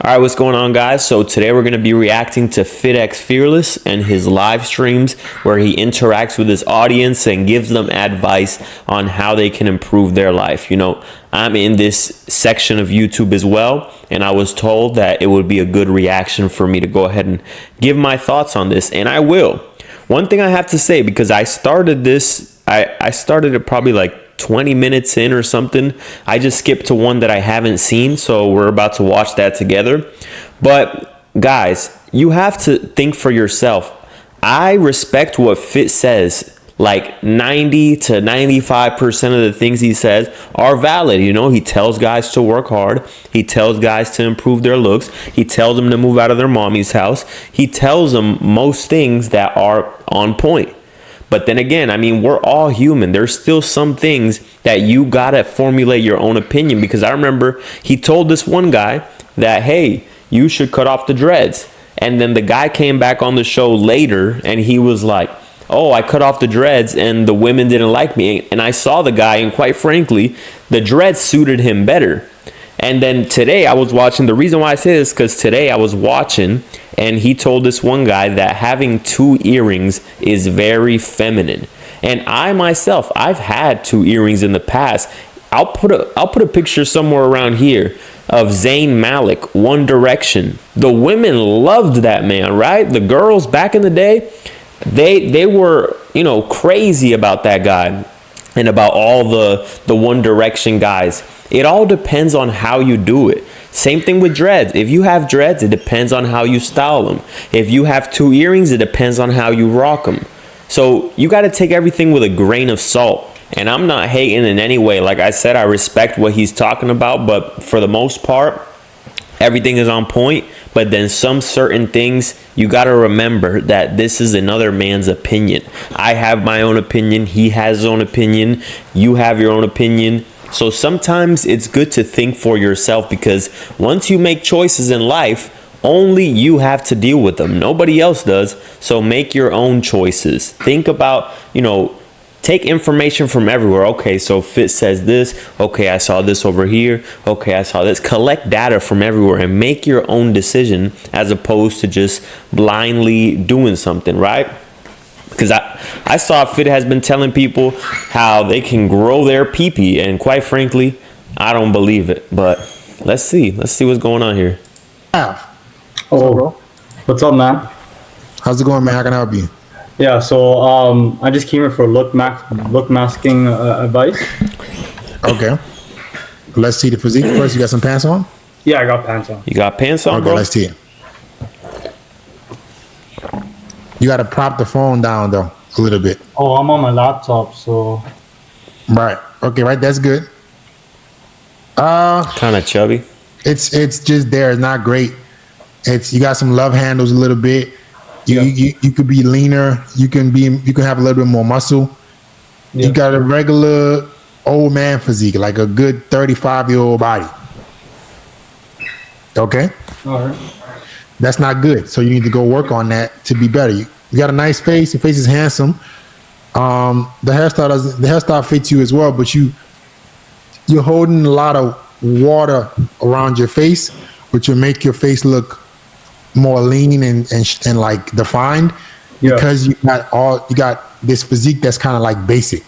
All right, what's going on, guys? So today we're going to be reacting to Fitxfearless and his live streams where he interacts with his audience and gives them advice on how they can improve their life. You know, I'm in this section of YouTube as well, and I was told that it would be a good reaction for me to go ahead and give my thoughts on this, and I will. One thing I have to say, because I started this, I started it probably like 20 minutes in or something. I just skipped to one that I haven't seen, so we're about to watch that together. But guys, you have to think for yourself. I respect what Fit says. Like 90 to 95% of the things he says are valid. You know, he tells guys to work hard. He tells guys to improve their looks. He tells them to move out of their mommy's house. He tells them most things that are on point. But then again, I mean, we're all human. There's still some things that you gotta formulate your own opinion, because I remember he told this one guy that, hey, you should cut off the dreads. And then the guy came back on the show later and he was like, oh, I cut off the dreads and the women didn't like me. And I saw the guy, and quite frankly, the dreads suited him better. And then today I was watching, the reason why I say this, because today I was watching and he told this one guy that having 2 earrings is very feminine. And I myself, I've had 2 earrings in the past. I'll put a picture somewhere around here of Zayn Malik, One Direction. The women loved that man, right? The girls back in the day, they were, you know, crazy about that guy and about all the One Direction guys. It all depends on how you do it. Same thing with dreads. If you have dreads, it depends on how you style them. If you have 2 earrings, it depends on how you rock them. So you got to take everything with a grain of salt. And I'm not hating in any way. Like I said, I respect what he's talking about, but for the most part, everything is on point. But then some certain things, you got to remember that this is another man's opinion. I have my own opinion. He has his own opinion. You have your own opinion. So sometimes it's good to think for yourself, because once you make choices in life, only you have to deal with them. Nobody else does. So make your own choices. Think about, you know, take information from everywhere. Okay, so Fit says this. Okay, I saw this over here. Okay, I saw this. Collect data from everywhere and make your own decision, as opposed to just blindly doing something, right? Because I saw Fit has been telling people how they can grow their pee-pee, and quite frankly, I don't believe it. But let's see what's going on here. Oh, what's up, man? How's it going, man? How can I help you? Yeah, so I just came here for look masking advice. Okay. Let's see the physique first. You got some pants on? Yeah, I got pants on. You got pants on, Okay, bro? let's see it. You got to prop the phone down, though, a little bit. Oh, I'm on my laptop, so. Right. Okay, right. That's good. Kind of chubby. It's just there. It's not great. You got some love handles a little bit. You could be leaner. You can have a little bit more muscle. Yeah. You got a regular old man physique, like a good 35-year-old body. Okay. All right. That's not good. So you need to go work on that to be better. You got a nice face. Your face is handsome. The hairstyle fits you as well, but you're holding a lot of water around your face, which will make your face look more lean and like defined. Yeah. Because you got this physique that's kind of like basic.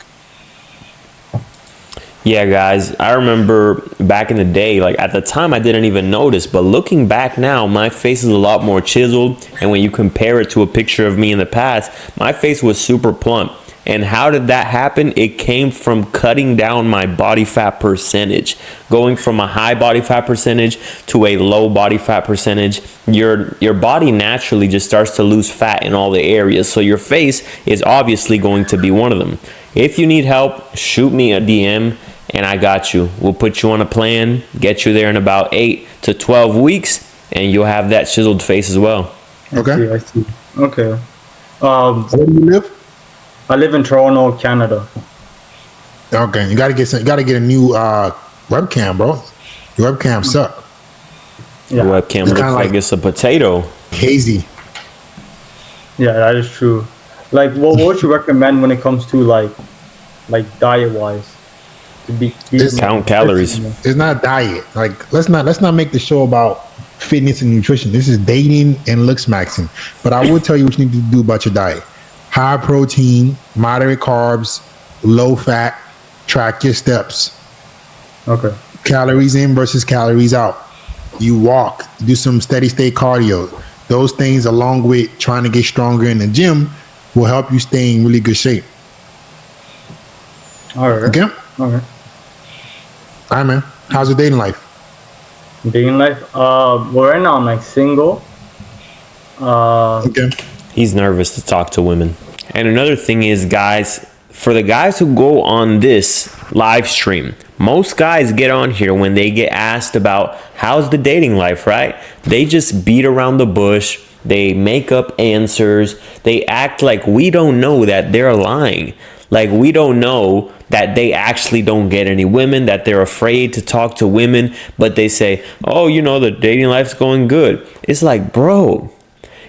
Yeah, guys, I remember back in the day, like at the time I didn't even notice, but looking back now, my face is a lot more chiseled. And when you compare it to a picture of me in the past, my face was super plump. And how did that happen? It came from cutting down my body fat percentage, going from a high body fat percentage to a low body fat percentage. Your body naturally just starts to lose fat in all the areas. So your face is obviously going to be one of them. If you need help, shoot me a DM and I got you. We'll put you on a plan, get you there in about 8 to 12 weeks, and you'll have that chiseled face as well. Okay. I see. Okay. Where do you live? I live in Toronto, Canada. Okay, you gotta get a new webcam, bro. Your webcam suck. Yeah. Your webcam looks like it's a potato. Hazy. Yeah, that is true. Like, what would you recommend when it comes to like diet wise? Count calories. It's not diet. Like, let's not make the show about fitness and nutrition. This is dating and looks maxing. But I will tell you what you need to do about your diet. High protein, moderate carbs, low fat, track your steps. Okay. Calories in versus calories out. You walk, do some steady state cardio. Those things, along with trying to get stronger in the gym, will help you stay in really good shape. All right. Okay? All right. All right, man. How's your dating life? Dating life? Well, right now I'm like single. Okay. He's nervous to talk to women. And another thing is, guys, for the guys who go on this live stream, most guys get on here when they get asked about how's the dating life, right? They just beat around the bush. They make up answers. They act like we don't know that they're lying. Like we don't know that they actually don't get any women, that they're afraid to talk to women, but they say, oh, you know, the dating life's going good. It's like, bro,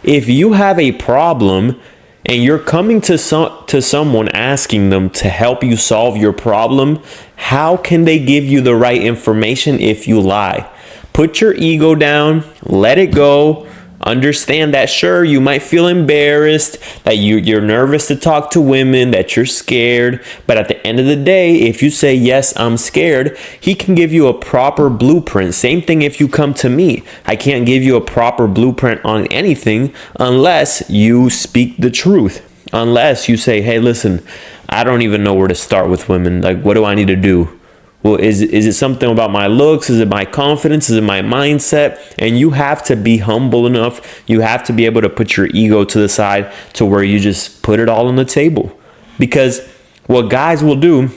if you have a problem and you're coming to someone asking them to help you solve your problem, how can they give you the right information if you lie? Put your ego down, let it go. Understand that, sure, you might feel embarrassed, that you're nervous to talk to women, that you're scared. But at the end of the day, if you say, yes, I'm scared, he can give you a proper blueprint. Same thing if you come to me. I can't give you a proper blueprint on anything unless you speak the truth. Unless you say, hey, listen, I don't even know where to start with women. Like, what do I need to do? Well, is it something about my looks? Is it my confidence? Is it my mindset? And you have to be humble enough. You have to be able to put your ego to the side to where you just put it all on the table. Because what guys will do,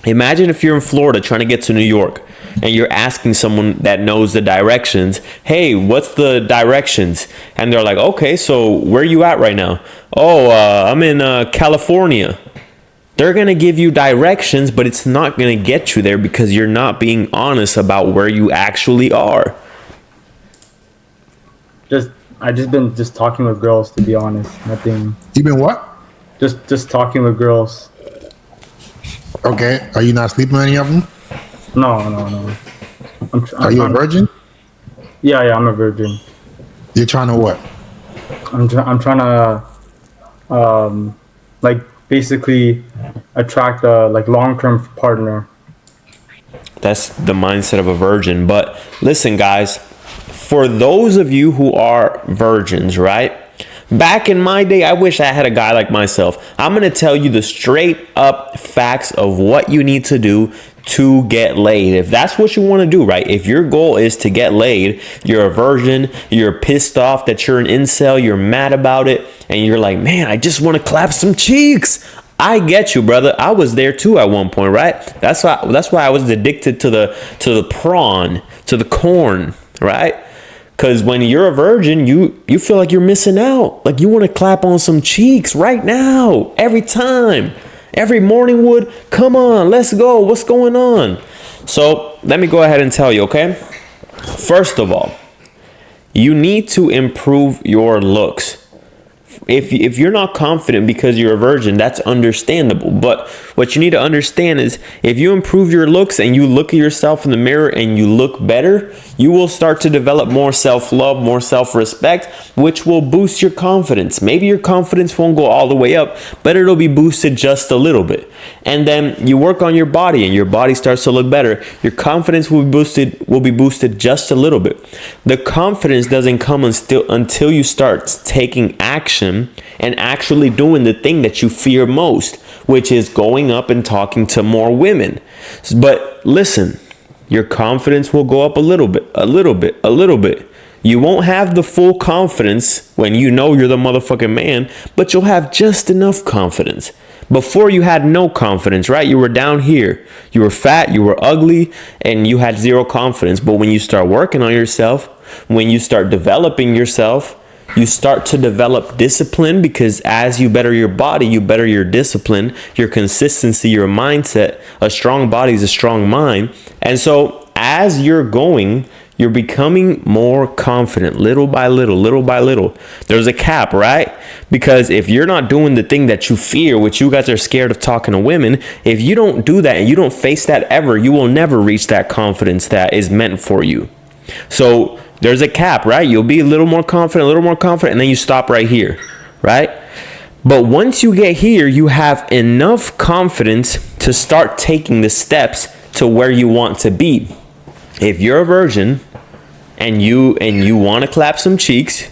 imagine if you're in Florida trying to get to New York and you're asking someone that knows the directions, hey, what's the directions? And they're like, okay, so where are you at right now? Oh, I'm in California. They're going to give you directions, but it's not going to get you there because you're not being honest about where you actually are. I just been talking with girls, to be honest. Nothing. You been what? Just talking with girls. Okay. Are you not sleeping with any of them? No. Are you a virgin? Yeah, I'm a virgin. You're trying to what? I'm trying to like basically attract a like long-term partner. That's the mindset of a virgin. But listen, guys, for those of you who are virgins, right? Back in my day, I wish I had a guy like myself. I'm going to tell you the straight up facts of what you need to do to get laid. If that's what you want to do, right? If your goal is to get laid, you're a virgin, you're pissed off that you're an incel, you're mad about it, and you're like, man, I just want to clap some cheeks. I get you, brother. I was there too at one point, right? That's why I was addicted to the prawn, to the corn, right? Because when you're a virgin, you feel like you're missing out. Like you want to clap on some cheeks right now, every time. Every morning wood, come on, let's go. What's going on? So let me go ahead and tell you, okay? First of all, you need to improve your looks. If you're not confident because you're a virgin, that's understandable. But what you need to understand is if you improve your looks and you look at yourself in the mirror and you look better, you will start to develop more self-love, more self-respect, which will boost your confidence. Maybe your confidence won't go all the way up, but it'll be boosted just a little bit. And then you work on your body and your body starts to look better. Your confidence will be boosted just a little bit. The confidence doesn't come until you start taking action and actually doing the thing that you fear most, which is going up and talking to more women. But listen, your confidence will go up a little bit. You won't have the full confidence when you know you're the motherfucking man, but you'll have just enough confidence. Before you had no confidence, right? You were down here. You were fat, you were ugly, and you had zero confidence. But when you start working on yourself, when you start developing yourself, you start to develop discipline, because as you better your body, you better your discipline, your consistency, your mindset. A strong body is a strong mind. And so as you're going, you're becoming more confident little by little. There's a cap, right? Because if you're not doing the thing that you fear, which you guys are scared of talking to women, if you don't do that and you don't face that ever, you will never reach that confidence that is meant for you. So there's a cap, right? You'll be a little more confident, and then you stop right here, right? But once you get here, you have enough confidence to start taking the steps to where you want to be. If you're a virgin and you want to clap some cheeks,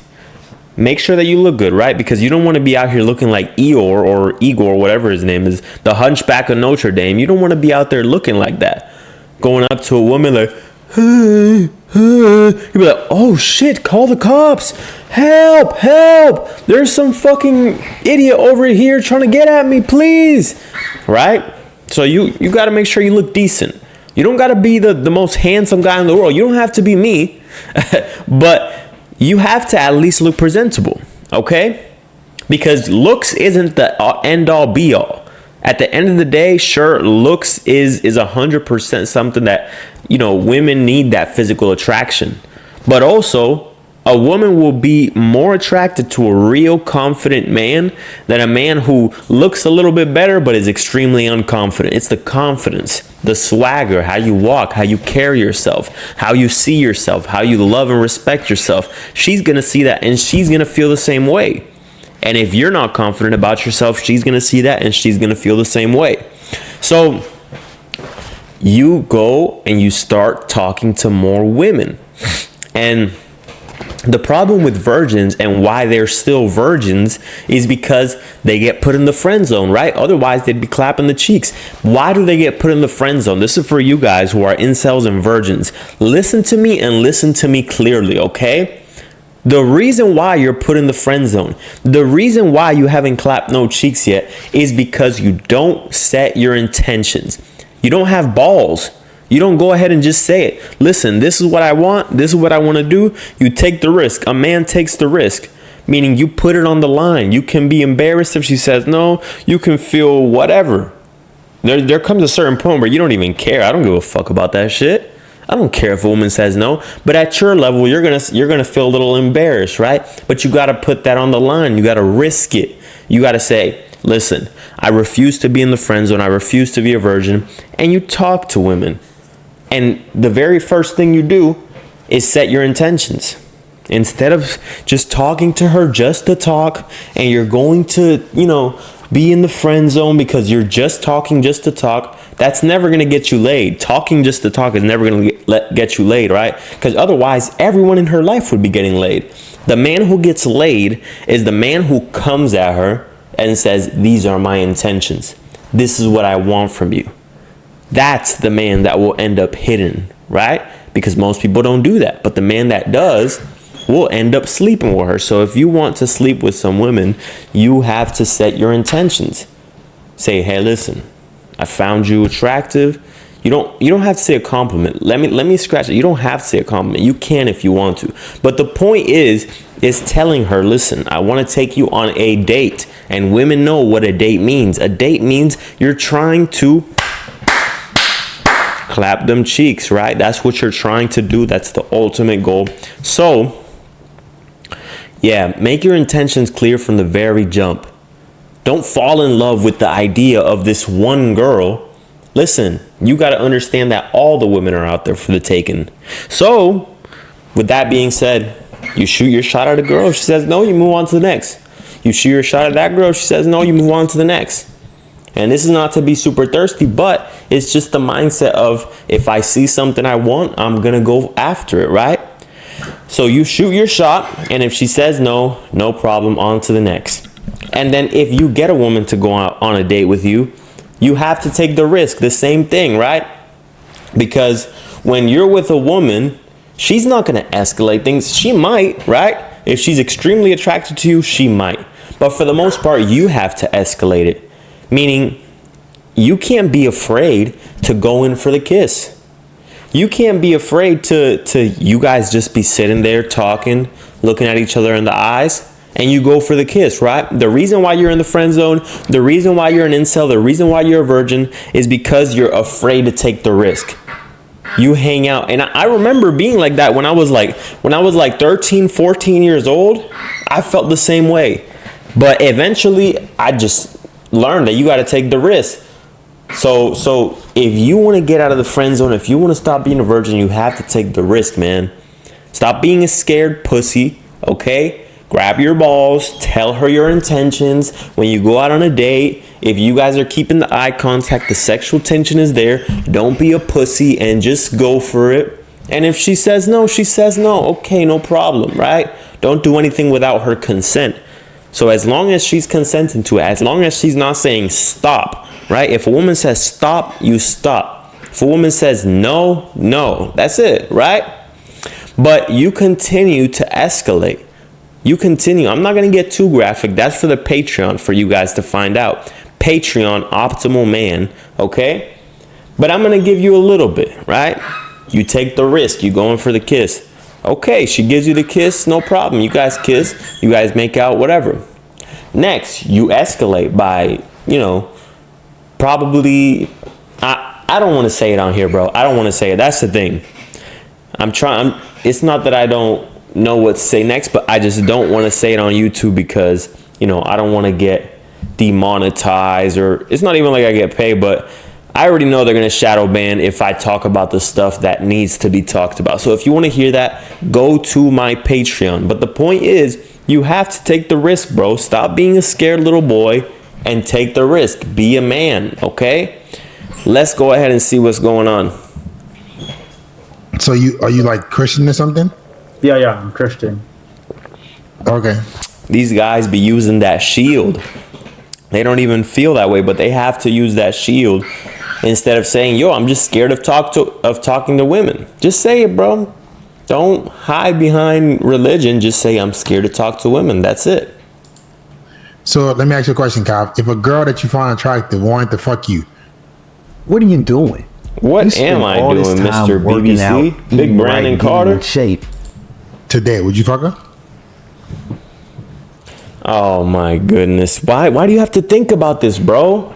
make sure that you look good, right? Because you don't want to be out here looking like Eeyore or Igor, whatever his name is, the Hunchback of Notre Dame. You don't want to be out there looking like that, going up to a woman like, hey, hey. You'd be like, oh shit, call the cops. Help, help. There's some fucking idiot over here trying to get at me, please. Right? So you got to make sure you look decent. You don't got to be the most handsome guy in the world. You don't have to be me. But you have to at least look presentable. Okay? Because looks isn't the end all be all. At the end of the day, sure, looks is 100% something that, women need, that physical attraction. But also, a woman will be more attracted to a real confident man than a man who looks a little bit better but is extremely unconfident. It's the confidence, the swagger, how you walk, how you carry yourself, how you see yourself, how you love and respect yourself. She's going to see that and she's going to feel the same way. And if you're not confident about yourself, she's going to see that and she's going to feel the same way. So you go and you start talking to more women. And the problem with virgins and why they're still virgins is because they get put in the friend zone, right? Otherwise, they'd be clapping the cheeks. Why do they get put in the friend zone? This is for you guys who are incels and virgins. Listen to me and listen to me clearly, okay? The reason why you're put in the friend zone, the reason why you haven't clapped no cheeks yet is because you don't set your intentions. You don't have balls. You don't go ahead and just say it. Listen, this is what I want. This is what I want to do. You take the risk. A man takes the risk, meaning you put it on the line. You can be embarrassed if she says no. You can feel whatever. There comes a certain point where you don't even care. I don't give a fuck about that shit. I don't care if a woman says no. But at your level, you're gonna feel a little embarrassed, right? But you got to put that on the line. You got to risk it. You got to say, listen, I refuse to be in the friend zone. I refuse to be a virgin. And you talk to women. And the very first thing you do is set your intentions. Instead of just talking to her just to talk, and you're going to, be in the friend zone because you're just talking just to talk, that's never going to get you laid. Talking just to talk is never going to get you laid, right? Because otherwise, everyone in her life would be getting laid. The man who gets laid is the man who comes at her and says, these are my intentions. This is what I want from you. That's the man that will end up hidden, right? Because most people don't do that. But the man that does will end up sleeping with her. So if you want to sleep with some women, you have to set your intentions. Say, hey, listen, I found you attractive. You don't have to say a compliment. Let me scratch it. You don't have to say a compliment. You can if you want to. But the point is telling her, listen, I want to take you on a date. And women know what a date means. A date means you're trying to clap them cheeks, right? That's what you're trying to do. That's the ultimate goal. So, yeah, make your intentions clear from the very jump. Don't fall in love with the idea of this one girl. Listen, you got to understand that all the women are out there for the taking. So, with that being said, you shoot your shot at a girl. She says no, you move on to the next. You shoot your shot at that girl. She says no, you move on to the next. And this is not to be super thirsty, but it's just the mindset of if I see something I want, I'm going to go after it, right? So you shoot your shot, and if she says no, no problem, on to the next. And then if you get a woman to go out on a date with you, you have to take the risk, the same thing, right? Because when you're with a woman, she's not going to escalate things. She might, right? If she's extremely attracted to you, she might. But for the most part, you have to escalate it. Meaning, you can't be afraid to go in for the kiss. You can't be afraid to you guys just be sitting there talking, looking at each other in the eyes, and you go for the kiss, right? The reason why you're in the friend zone, the reason why you're an incel, the reason why you're a virgin is because you're afraid to take the risk. You hang out. And I remember being like that when I was like 13, 14 years old. I felt the same way. But eventually, I just learn that you got to take the risk. So if you want to get out of the friend zone, if you want to stop being a virgin, you have to take the risk, man. Stop being a scared pussy, okay? Grab your balls, tell her your intentions. When you go out on a date, if you guys are keeping the eye contact, the sexual tension is there. Don't be a pussy and just go for it. And if she says no, she says no. Okay, no problem, right? Don't do anything without her consent. So as long as she's consenting to it, as long as she's not saying stop, right? If a woman says stop, you stop. If a woman says no, no. That's it, right? But you continue to escalate. You continue. I'm not going to get too graphic. That's for the Patreon for you guys to find out. Patreon Optimal Man, okay? But I'm going to give you a little bit, right? You take the risk. You going for the kiss. Okay, she gives you the kiss, no problem. You guys kiss. You guys make out, whatever. Next, you escalate by, probably... I don't want to say it on here, bro. I don't want to say it. That's the thing. It's not that I don't know what to say next, but I just don't want to say it on YouTube because, I don't want to get demonetized, or it's not even like I get paid, but I already know they're going to shadow ban if I talk about the stuff that needs to be talked about. So if you want to hear that, go to my Patreon. But the point is, you have to take the risk, bro. Stop being a scared little boy and take the risk. Be a man, okay? Let's go ahead and see what's going on. So are you like Christian or something? Yeah, I'm Christian. Okay. These guys be using that shield. They don't even feel that way, but they have to use that shield instead of saying, yo, I'm just scared of talking to women. Just say it, bro. Don't hide behind religion. Just say, I'm scared to talk to women. That's it. So let me ask you a question, Kyle. If a girl that you find attractive wanted to fuck you, what are you doing? What am I doing, Mr. BBC? Big Brandon Carter? Shape. Today, would you fuck her? Oh my goodness. Why do you have to think about this, bro?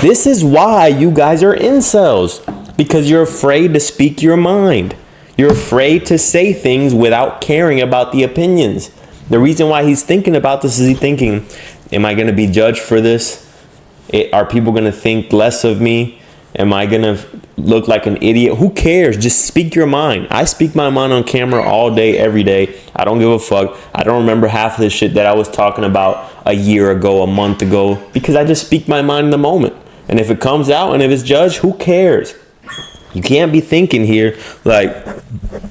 This is why you guys are incels. Because you're afraid to speak your mind. You're afraid to say things without caring about the opinions. The reason why he's thinking about this is he's thinking, am I going to be judged for this? Are people going to think less of me? Am I going to look like an idiot? Who cares? Just speak your mind. I speak my mind on camera all day, every day. I don't give a fuck. I don't remember half of the shit that I was talking about a year ago, a month ago, because I just speak my mind in the moment. And if it comes out and if it's judged, who cares? You can't be thinking here like,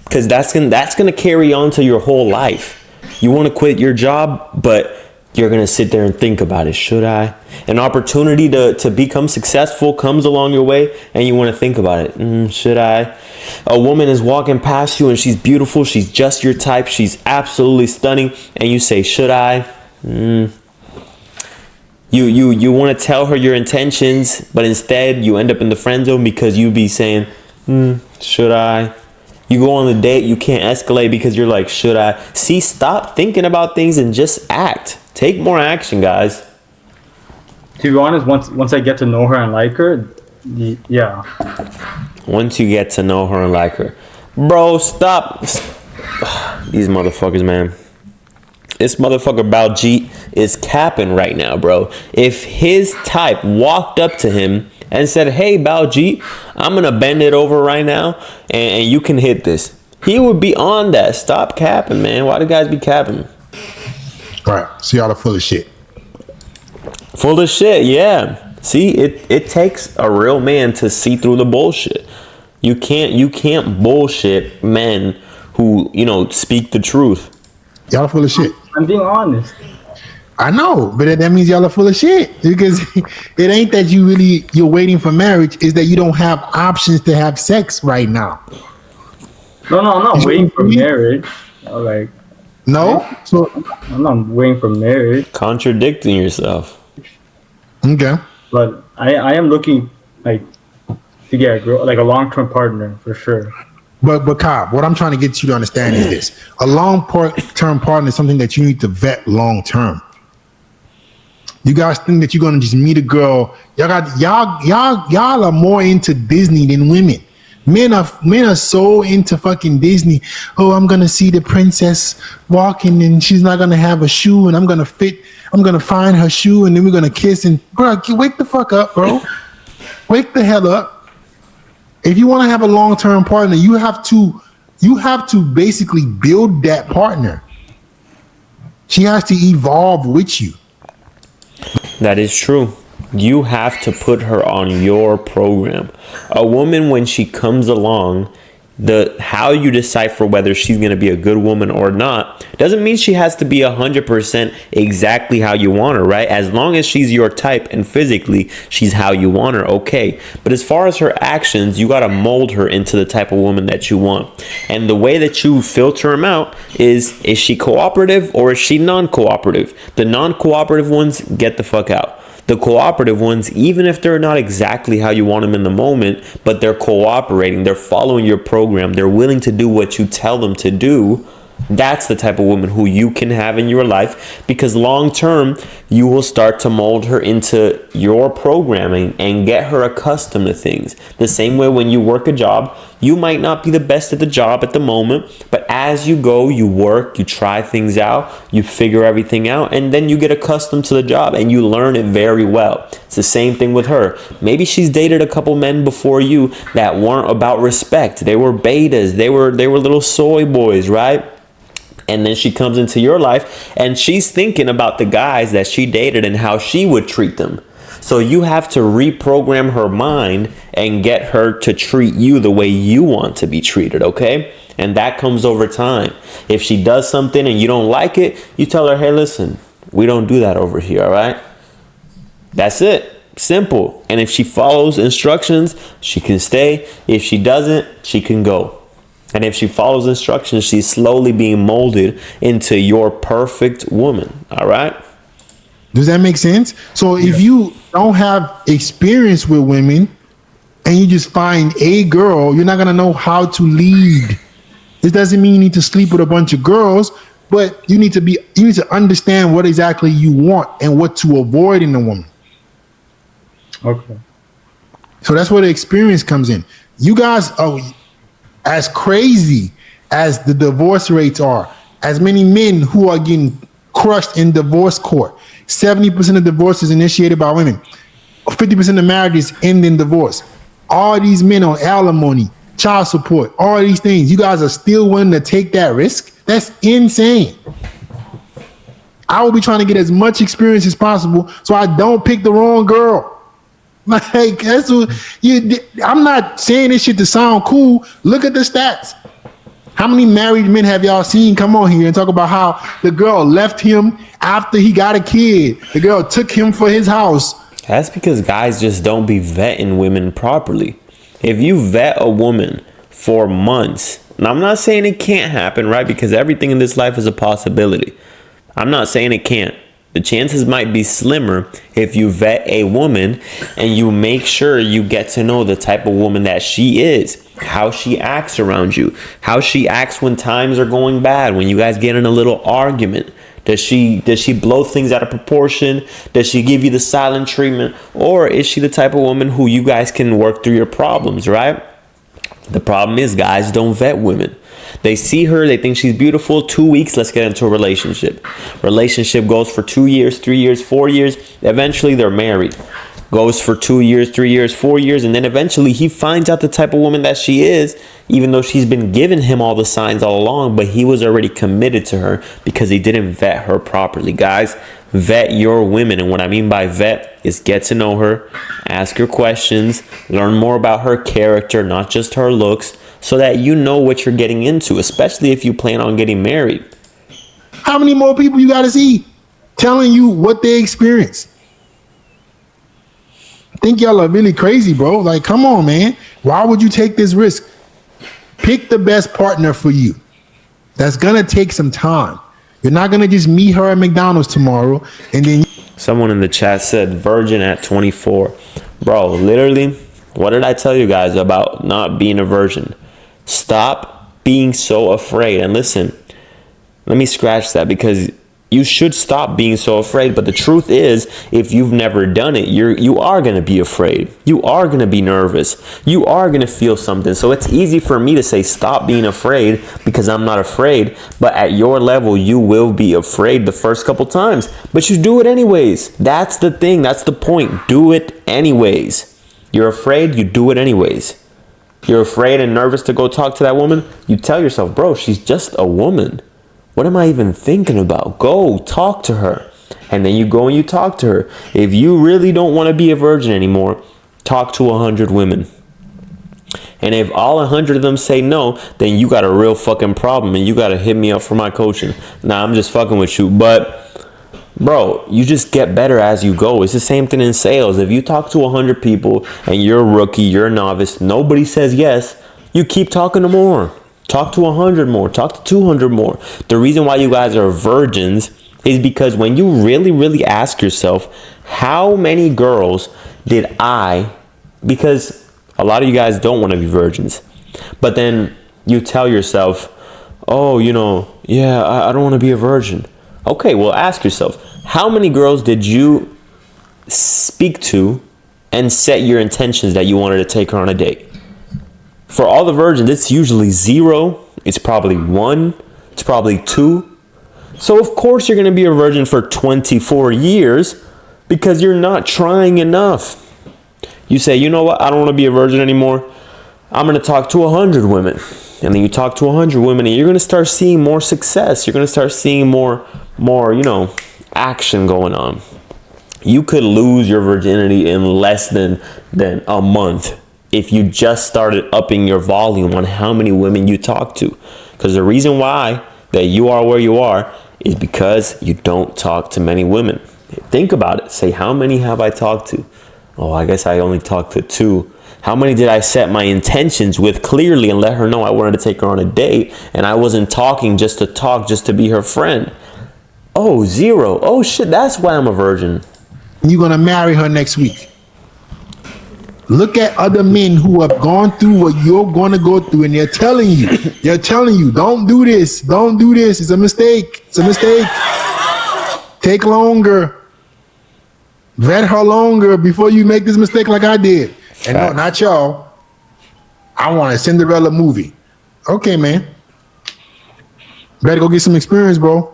because that's gonna carry on to your whole life. You want to quit your job, but you're going to sit there and think about it. Should I? An opportunity to become successful comes along your way and you want to think about it. Should I? A woman is walking past you and she's beautiful. She's just your type. She's absolutely stunning. And you say, should I? You want to tell her your intentions, but instead you end up in the friend zone because you be saying, should I? You go on the date, you can't escalate because you're like, should I? See, stop thinking about things and just act. Take more action, guys. To be honest, once I get to know her and like her, yeah. Once you get to know her and like her. Bro, stop. These motherfuckers, man. This motherfucker Baljeet is capping right now, bro. If his type walked up to him and said, hey, Baljeet, I'm going to bend it over right now and you can hit this, he would be on that. Stop capping, man. Why do guys be capping? Right. So y'all are full of shit. Full of shit, yeah. See, it takes a real man to see through the bullshit. You can't bullshit men who, speak the truth. Y'all are full of shit. I'm being honest. I know, but that means y'all are full of shit because it ain't that you're waiting for marriage. It's that you don't have options to have sex right now. No, I'm not waiting for marriage. Like, no, so I'm not waiting for marriage. Contradicting yourself. Okay, but I am looking like to get a girl, like a long-term partner for sure. But Cobb, what I'm trying to get you to understand is this: a long-term partner is something that you need to vet long-term. You guys think that you're gonna just meet a girl? Y'all are more into Disney than women. Men are so into fucking Disney. Oh, I'm gonna see the princess walking and she's not gonna have a shoe, and I'm gonna find her shoe and then we're gonna kiss. And bro, wake the fuck up, bro. Wake the hell up. If you want to have a long-term partner, you have to You have to basically build that partner. She has to evolve with you. That is true. You have to put her on your program. A woman, when she comes along, how you decipher whether she's going to be a good woman or not doesn't mean she has to be 100% exactly how you want her, right? As long as she's your type and physically she's how you want her, okay. But as far as her actions, you got to mold her into the type of woman that you want. And the way that you filter them out is she cooperative or is she non-cooperative? The non-cooperative ones, get the fuck out. The cooperative ones, even if they're not exactly how you want them in the moment, but they're cooperating, they're following your program, they're willing to do what you tell them to do, that's the type of woman who you can have in your life, because long term, you will start to mold her into your programming and get her accustomed to things. The same way when you work a job, you might not be the best at the job at the moment, but as you go, you work, you try things out, you figure everything out, and then you get accustomed to the job and you learn it very well. It's the same thing with her. Maybe she's dated a couple men before you that weren't about respect. They were betas. They were little soy boys, right? And then she comes into your life and she's thinking about the guys that she dated and how she would treat them. So you have to reprogram her mind and get her to treat you the way you want to be treated, okay? And that comes over time. If she does something and you don't like it, you tell her, hey, listen, we don't do that over here, all right? That's it. Simple. And if she follows instructions, she can stay. If she doesn't, she can go. And if she follows instructions, she's slowly being molded into your perfect woman. All right? Does that make sense? So if you don't have experience with women and you just find a girl, you're not going to know how to lead. This doesn't mean you need to sleep with a bunch of girls, but you need to understand what exactly you want and what to avoid in a woman. Okay. So that's where the experience comes in. You guys are as crazy as the divorce rates are, as many men who are getting crushed in divorce court. 70% of divorces initiated by women. 50% of marriages end in divorce. All these men on alimony, child support, all these things. You guys are still willing to take that risk? That's insane. I will be trying to get as much experience as possible so I don't pick the wrong girl. Like, that's what I'm not saying this shit to sound cool. Look at the stats. How many married men have y'all seen come on here and talk about how the girl left him after he got a kid? The girl took him for his house. That's because guys just don't be vetting women properly. If you vet a woman for months, and I'm not saying it can't happen, right? Because everything in this life is a possibility. I'm not saying it can't. The chances might be slimmer if you vet a woman and you make sure you get to know the type of woman that she is, how she acts around you, how she acts when times are going bad, when you guys get in a little argument. Does she blow things out of proportion? Does she give you the silent treatment? Or is she the type of woman who you guys can work through your problems, right? The problem is guys don't vet women. They see her, they think she's beautiful. 2 weeks, let's get into a relationship. Relationship goes for 2 years, 3 years, 4 years. Eventually, they're married. Goes for 2 years, 3 years, 4 years. And then eventually, he finds out the type of woman that she is, even though she's been giving him all the signs all along. But he was already committed to her because he didn't vet her properly. Guys, vet your women. And what I mean by vet is get to know her, ask her questions, learn more about her character, not just her looks, so that you know what you're getting into, especially if you plan on getting married. How many more people you got to see telling you what they experience? I think y'all are really crazy, bro. Like, come on, man. Why would you take this risk? Pick the best partner for you. That's going to take some time. You're not going to just meet her at McDonald's tomorrow and then... Someone in the chat said virgin at 24. Bro, literally, what did I tell you guys about not being a virgin? Stop being so afraid. And listen, let me scratch that, because you should stop being so afraid. But the truth is, if you've never done it, you are going to be afraid. You are going to be nervous. You are going to feel something. So it's easy for me to say stop being afraid because I'm not afraid. But at your level, you will be afraid the first couple times. But you do it anyways. That's the thing. That's the point. Do it anyways. You're afraid, you do it anyways. You're afraid and nervous to go talk to that woman. You tell yourself, bro, she's just a woman. What am I even thinking about? Go talk to her. And then you go and you talk to her. If you really don't want to be a virgin anymore, talk to 100 women. And if all 100 of them say no, then you got a real fucking problem and you got to hit me up for my coaching. Nah, I'm just fucking with you. But, bro, you just get better as you go. It's the same thing in sales. If you talk to 100 people and you're a rookie, you're a novice, nobody says yes, you keep talking to more. Talk to 100 more. Talk to 200 more. The reason why you guys are virgins is because when you really, really ask yourself, how many girls did I, because a lot of you guys don't want to be virgins, but then you tell yourself, oh, you know, yeah, I don't want to be a virgin. Okay, well, ask yourself, how many girls did you speak to and set your intentions that you wanted to take her on a date? For all the virgins, it's usually 0. It's probably 1. It's probably 2. So, of course, you're going to be a virgin for 24 years because you're not trying enough. You say, you know what? I don't want to be a virgin anymore. I'm going to talk to 100 women. And then you talk to 100 women and you're going to start seeing more success. You're going to start seeing more, you know, action going on. You could lose your virginity in less than a month if you just started upping your volume on how many women you talk to. Because the reason why that you are where you are is because you don't talk to many women. Think about it. Say, how many have I talked to? Oh, I guess I only talked to 2. How many did I set my intentions with clearly and let her know I wanted to take her on a date and I wasn't talking just to talk, just to be her friend? Oh, 0. Oh, shit, that's why I'm a virgin. You're going to marry her next week. Look at other men who have gone through what you're going to go through and they're telling you, don't do this. Don't do this. It's a mistake. It's a mistake. Take longer. Vet her longer before you make this mistake like I did. And no, not y'all. I want a Cinderella movie. Okay, man. Better go get some experience, bro.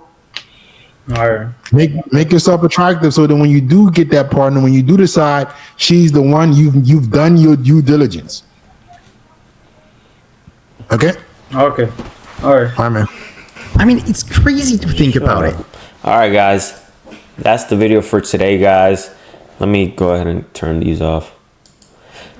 All right. Make yourself attractive so that when you do get that partner, when you do decide she's the one, you've done your due diligence. Okay? Okay. All right. All right, man. I mean, it's crazy to think about it. All right, guys. That's the video for today, guys. Let me go ahead and turn these off.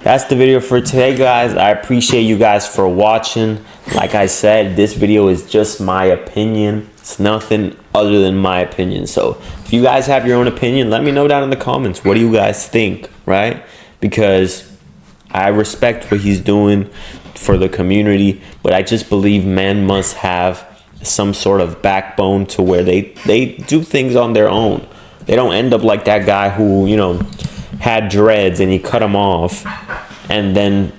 That's the video for today, guys. I appreciate you guys for watching. Like I said, this video is just my opinion. It's nothing other than my opinion. So if you guys have your own opinion, let me know down in the comments. What do you guys think, right? Because I respect what he's doing for the community, but I just believe men must have some sort of backbone to where they do things on their own. They don't end up like that guy who, you know, had dreads and he cut them off and then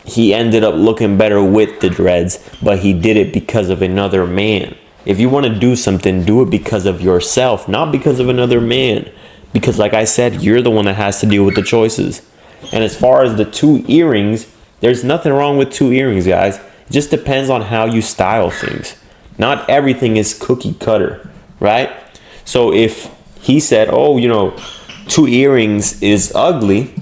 he ended up looking better with the dreads, but he did it because of another man. If you want to do something, do it because of yourself, not because of another man. Because like I said, you're the one that has to deal with the choices. And as far as the 2 earrings, there's nothing wrong with 2 earrings, guys. It just depends on how you style things. Not everything is cookie cutter, right? So if he said, oh, you know, 2 earrings is ugly,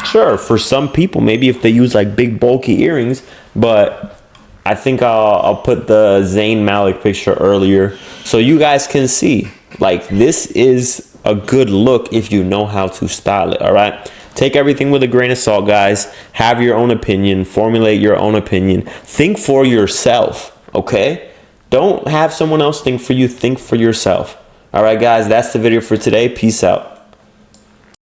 sure, for some people, maybe if they use like big bulky earrings, but I think I'll put the Zayn Malik picture earlier so you guys can see, like, this is a good look if you know how to style it. All right, take everything with a grain of salt, guys. Have your own opinion, formulate your own opinion, think for yourself. Okay, don't have someone else think for you, think for yourself. All right, guys, that's the video for today. Peace out.